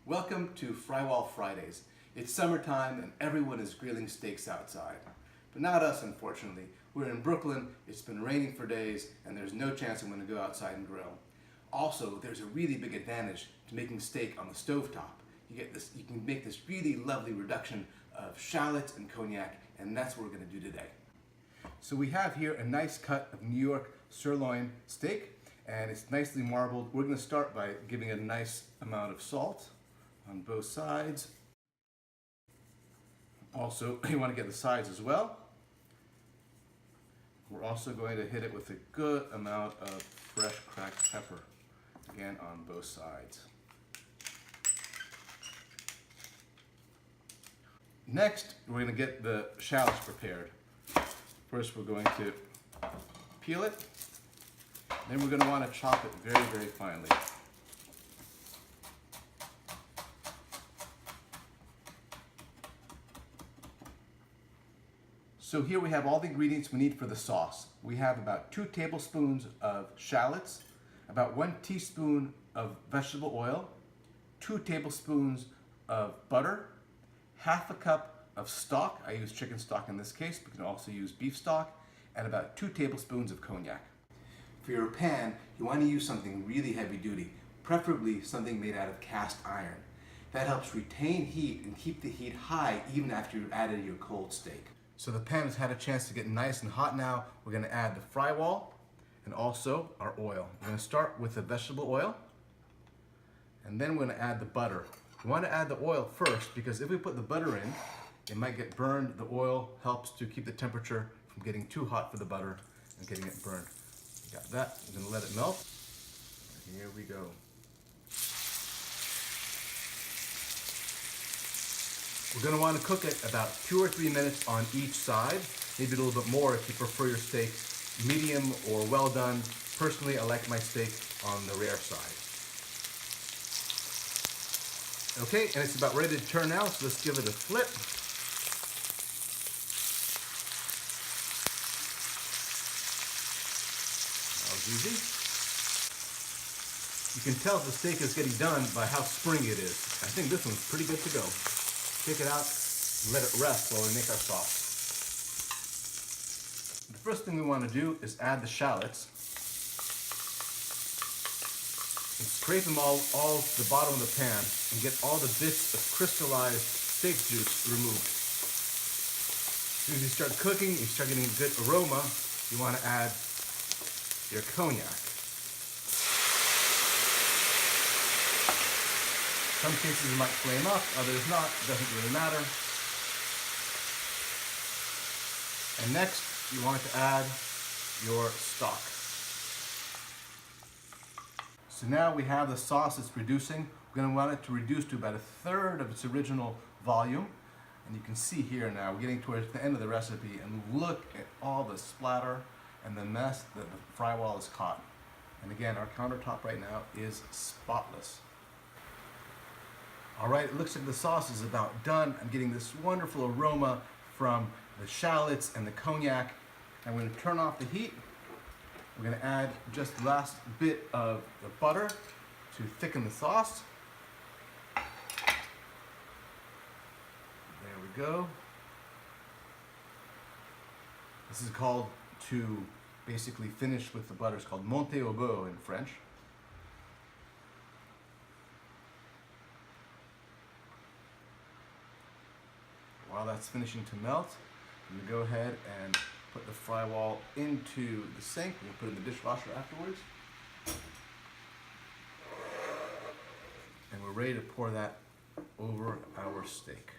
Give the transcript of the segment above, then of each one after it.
Welcome to Frywall Fridays. It's summertime and everyone is grilling steaks outside. But not us, unfortunately. We're in Brooklyn, it's been raining for days, and there's no chance I'm going to go outside and grill. Also, there's a really big advantage to making steak on the stovetop. You can make this really lovely reduction of shallots and cognac, and that's what we're going to do today. So we have here a nice cut of New York sirloin steak, and it's nicely marbled. We're going to start by giving it a nice amount of salt on both sides. Also, you want to get the sides as well. We're also going to hit it with a good amount of fresh cracked pepper, again on both sides. Next, we're going to get the shallots prepared. First, we're going to peel it. Then we're going to want to chop it very, very finely. So here we have all the ingredients we need for the sauce. We have about 2 tablespoons of shallots, about 1 teaspoon of vegetable oil, 2 tablespoons of butter, half a cup of stock. I use chicken stock in this case, but you can also use beef stock, and about 2 tablespoons of cognac. For your pan, you want to use something really heavy duty, preferably something made out of cast iron. That helps retain heat and keep the heat high even after you've added your cold steak. So the pan has had a chance to get nice and hot now. We're going to add the frywall and also our oil. We're going to start with the vegetable oil, and then we're going to add the butter. We want to add the oil first because if we put the butter in, it might get burned. The oil helps to keep the temperature from getting too hot for the butter and getting it burned. We got that. We're going to let it melt. And here we go. We're going to want to cook it about 2 or 3 minutes on each side, maybe a little bit more if you prefer your steak medium or well done. Personally, I like my steak on the rare side. Okay, and it's about ready to turn now, so let's give it a flip. That was easy. You can tell the steak is getting done by how springy it is. I think this one's pretty good to go. Take it out and let it rest while we make our sauce. The first thing we want to do is add the shallots and scrape them all to the bottom of the pan and get all the bits of crystallized steak juice removed. As soon as you start cooking, you start getting a good aroma, you want to add your cognac. Some cases it might flame up, others not, doesn't really matter. And next, you want to add your stock. So now we have the sauce that's reducing. We're going to want it to reduce to about 1/3 of its original volume. And you can see here now, we're getting towards the end of the recipe, and look at all the splatter and the mess that the frywall has caught. And again, our countertop right now is spotless. All right, it looks like the sauce is about done. I'm getting this wonderful aroma from the shallots and the cognac. I'm going to turn off the heat. We're going to add just the last bit of the butter to thicken the sauce. There we go. This is called, to basically finish with the butter, it's called monter au beurre in French. While that's finishing to melt, I'm going to go ahead and put the frywall into the sink. We'll put it in the dishwasher afterwards. And we're ready to pour that over our steak.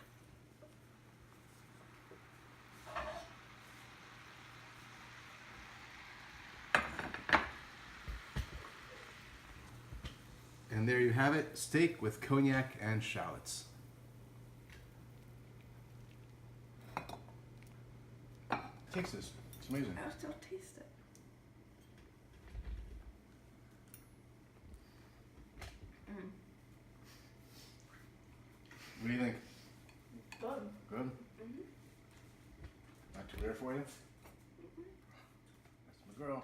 And there you have it, steak with cognac and shallots. Taste this. It's amazing. I'll still taste it. What do you think? Good. Good? Mm-hmm. Not too rare for you? Mm-hmm. That's my girl.